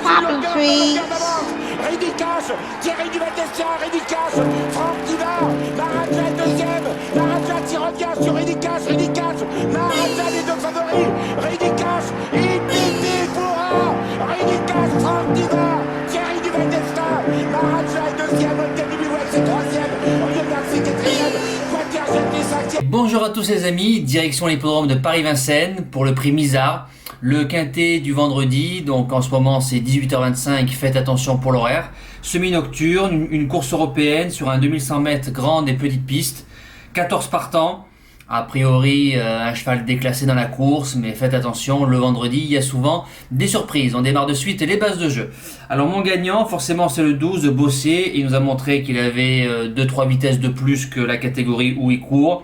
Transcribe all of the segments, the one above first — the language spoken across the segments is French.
Popping trees. Rédicage, Thierry Duval-Destia, Rédicage, Franck Diva, Maharaja deuxième, Maharaja qui revient sur Rédicage, Maharaja les deux favoris, Rédicage, Ipiti Foura, Rédicage, Franck Diva, Thierry Duval-Destia, Maharaja est deuxième, Olga Bilouette c'est troisième, Olivier Garcia quatrième, Quater Jetty cinquième. Bonjour à tous les amis, direction l'hippodrome de Paris-Vincennes pour le prix Misard. Le quintet du vendredi, donc en ce moment c'est 18h25, faites attention pour l'horaire. Semi-nocturne, une course européenne sur un 2100 mètres grande et petite piste. 14 partants, a priori un cheval déclassé dans la course, mais faites attention, le vendredi il y a souvent des surprises. On démarre de suite les bases de jeu. Alors mon gagnant, forcément c'est le 12, Bossé, il nous a montré qu'il avait 2-3 vitesses de plus que la catégorie où il court.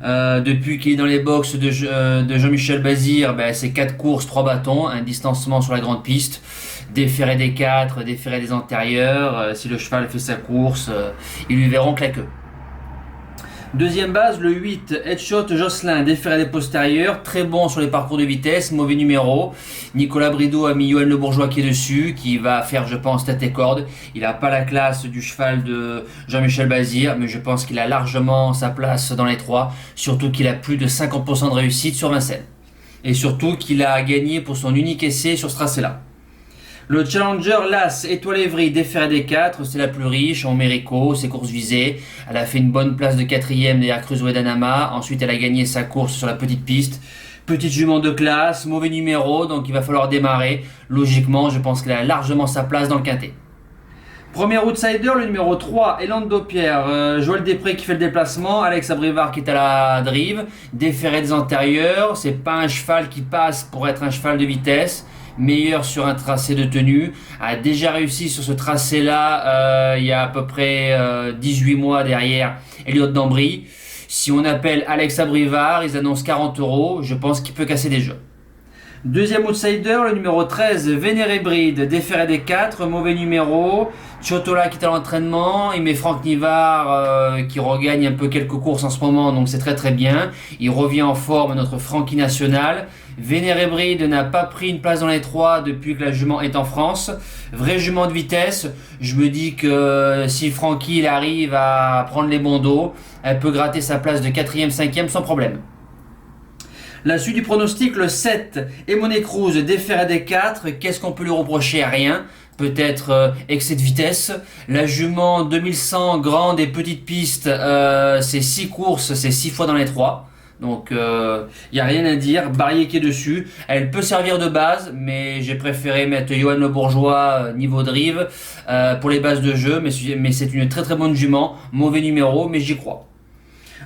Depuis qu'il est dans les box de Jean-Michel Bazir, c'est 4 courses, 3 bâtons, un distancement sur la grande piste, déféré des 4, déféré des antérieurs. Si le cheval fait sa course, ils lui verront que la queue. Deuxième base, le 8, Headshot Jocelyn, déféré des postérieurs, très bon sur les parcours de vitesse, mauvais numéro. Nicolas Brideau a mis Yoann Le Bourgeois qui est dessus, qui va faire je pense tête et corde. Il n'a pas la classe du cheval de Jean-Michel Bazir, mais je pense qu'il a largement sa place dans les 3, surtout qu'il a plus de 50% de réussite sur Vincennes. Et surtout qu'il a gagné pour son unique essai sur ce tracé-là. Le Challenger Las, Étoile Évry, déféré des 4, c'est la plus riche en Mérico, ses courses visées. Elle a fait une bonne place de 4ème derrière Crusoe et Danama. Ensuite, elle a gagné sa course sur la petite piste. Petite jument de classe, mauvais numéro, donc il va falloir démarrer. Logiquement, je pense qu'elle a largement sa place dans le quintet. Premier outsider, le numéro 3, Elando Pierre, Joël Després qui fait le déplacement, Alex Abrivard qui est à la drive, déféré des antérieurs. C'est pas un cheval qui passe pour être un cheval de vitesse. Meilleur sur un tracé de tenue, a déjà réussi sur ce tracé là il y a à peu près 18 mois derrière Elliott Dambry. Si on appelle Alex Abrivard, ils annoncent 40 €, je pense qu'il peut casser des jeux. Deuxième outsider, le numéro 13, Vénéré Bride, déféré des 4, mauvais numéro. Chiotola qui est à l'entraînement, il met Franck Nivard qui regagne un peu quelques courses en ce moment, donc c'est très très bien. Il revient en forme, notre Francky national. Vénéré Bride n'a pas pris une place dans les 3 depuis que la jument est en France. Vrai jument de vitesse, je me dis que si Francky il arrive à prendre les bons dos, elle peut gratter sa place de 4ème, 5ème sans problème. La suite du pronostic, le 7, Emoné Cruz, déféré des 4, qu'est-ce qu'on peut lui reprocher? Rien. Peut-être excès de vitesse. La jument 2100, grande et petite piste, c'est 6 courses, c'est 6 fois dans les 3. Donc y a rien à dire, Barrier qui est dessus. Elle peut servir de base, mais j'ai préféré mettre Yoann Le Bourgeois niveau drive pour les bases de jeu. Mais c'est une très très bonne jument, mauvais numéro, mais j'y crois.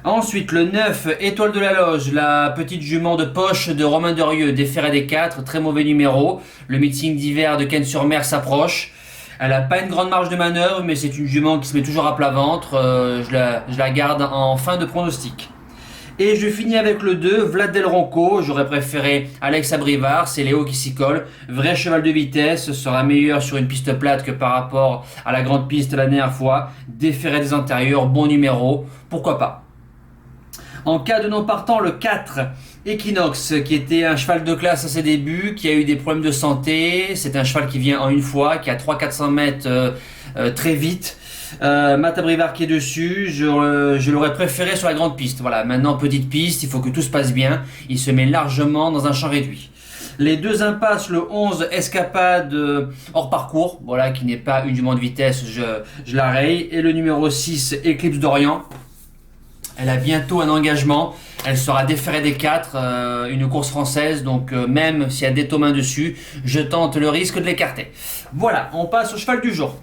Ensuite, le 9, Étoile de la Loge, la petite jument de poche de Romain Derieux, déféré des 4, très mauvais numéro. Le meeting d'hiver de Cannes-sur-Mer s'approche. Elle n'a pas une grande marge de manœuvre, mais c'est une jument qui se met toujours à plat ventre. Je la garde en fin de pronostic. Et je finis avec le 2, Vlad Del Ronco. J'aurais préféré Alex Abrivard, c'est Léo qui s'y colle. Vrai cheval de vitesse, sera meilleur sur une piste plate que par rapport à la grande piste la dernière fois. Déféré des antérieurs, bon numéro, pourquoi pas. En cas de non partant, le 4, Equinox, qui était un cheval de classe à ses débuts, qui a eu des problèmes de santé. C'est un cheval qui vient en une fois, qui a 300-400 mètres très vite. Matt Abrivard qui est dessus, je l'aurais préféré sur la grande piste. Voilà, maintenant petite piste, il faut que tout se passe bien. Il se met largement dans un champ réduit. Les deux impasses, le 11, Escapade hors parcours, voilà, qui n'est pas une jument de vitesse, je la raye. Et le numéro 6, Eclipse d'Orient. Elle a bientôt un engagement, elle sera déférée des 4, une course française, donc même s'il y a des Thomains dessus, je tente le risque de l'écarter. Voilà, on passe au cheval du jour.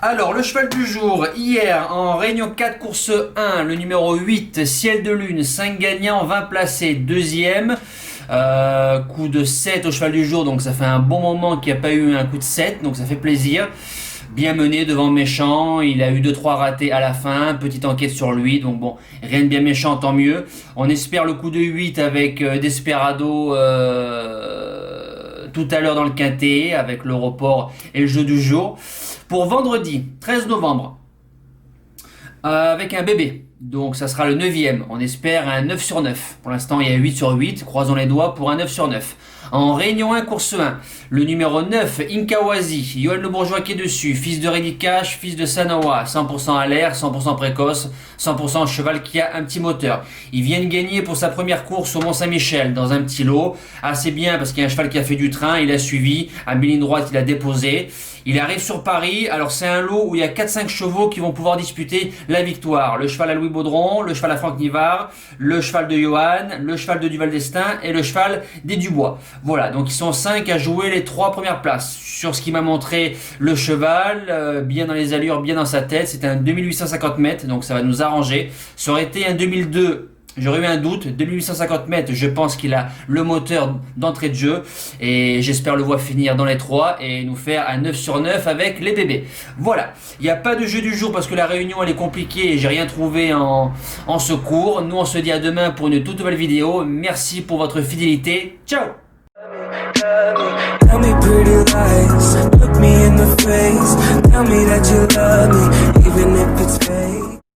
Alors, le cheval du jour, hier, en réunion 4, course 1, le numéro 8, Ciel de Lune, 5 gagnants, 20 placés, deuxième. Coup de 7 au cheval du jour, donc ça fait un bon moment qu'il n'y a pas eu un coup de 7, donc ça fait plaisir. Bien mené devant Méchant, il a eu 2-3 ratés à la fin, petite enquête sur lui, donc bon, rien de bien méchant, tant mieux. On espère le coup de 8 avec Desperado tout à l'heure dans le quintet, avec le report et le jeu du jour. Pour vendredi, 13 novembre, avec un bébé, Donc ça sera le 9e. On espère un 9 sur 9. Pour l'instant, il y a 8 sur 8. Croisons les doigts pour un 9 sur 9. En Réunion 1, course 1, le numéro 9, Inkawazi, Yoann Le Bourgeois qui est dessus, fils de Ready Cash, fils de Sanoa, 100% à l'air, 100% précoce, 100% cheval qui a un petit moteur. Il vient de gagner pour sa première course au Mont-Saint-Michel dans un petit lot, assez bien parce qu'il y a un cheval qui a fait du train, il a suivi, à mi-ligne droite il a déposé. Il arrive sur Paris, alors c'est un lot où il y a 4-5 chevaux qui vont pouvoir disputer la victoire. Le cheval à Louis Baudron, le cheval à Franck Nivard, le cheval de Johan, le cheval de Duval d'Estaing et le cheval des Dubois. Voilà, donc ils sont 5 à jouer les 3 premières places. Sur ce qui m'a montré le cheval, bien dans les allures, bien dans sa tête, c'était un 2850 mètres, donc ça va nous arranger. Ça aurait été un 2002. J'aurais eu un doute, 2850 mètres, je pense qu'il a le moteur d'entrée de jeu et j'espère le voir finir dans les 3 et nous faire un 9 sur 9 avec les bébés. Voilà, il n'y a pas de jeu du jour parce que la réunion elle est compliquée et j'ai rien trouvé en secours. Nous on se dit à demain pour une toute nouvelle vidéo. Merci pour votre fidélité. Ciao. Tell me pretty lies, look me in the face, tell me that you love me.